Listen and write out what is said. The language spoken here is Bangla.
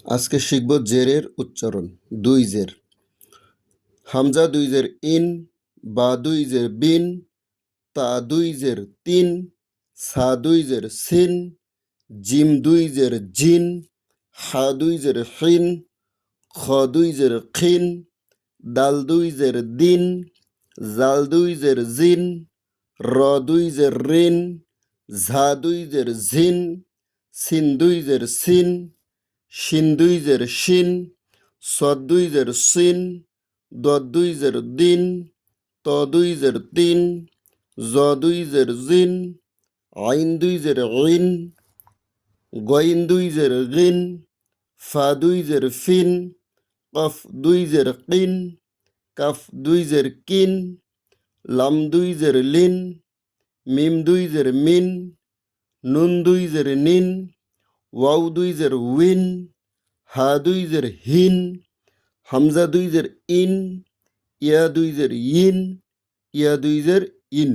আজকে শিখব জেরের উচ্চারণ। দুই জের, হামজা দুই জের ইন, বা দুই জের বিন, তা দুই জের তিন, সা দুই জের সিন, জিম দুই জের জিন, হা দুই জের হিন, খ দুই জের খিন, দাল দুই জের দিন, জাল দুই জের জিন, র দুই জের রিন, ঝা দুই জের ঝিন, সিন দুই জের সিন, শিন দুই জের শিন, সদ দুই জের সিন, দদ দুই জের দিন, ত দুই জের তিন, জ দুই জের জিন, আইন দুই জের ইন, গইন দুই জের গিন, ফা দুই জের ফিন, কফ দুই জের কিন, কাফ দুই জের কিন, লাম দুই জের লিন, মিম দুই জের মিন, নুন দুই জের নিন, ওয়াও দুই জের উইন, হা দুই জের হিন, হামজা দুই জের ইন, ইয়া দুই জের ইন, ইয়া দুই জের ইন।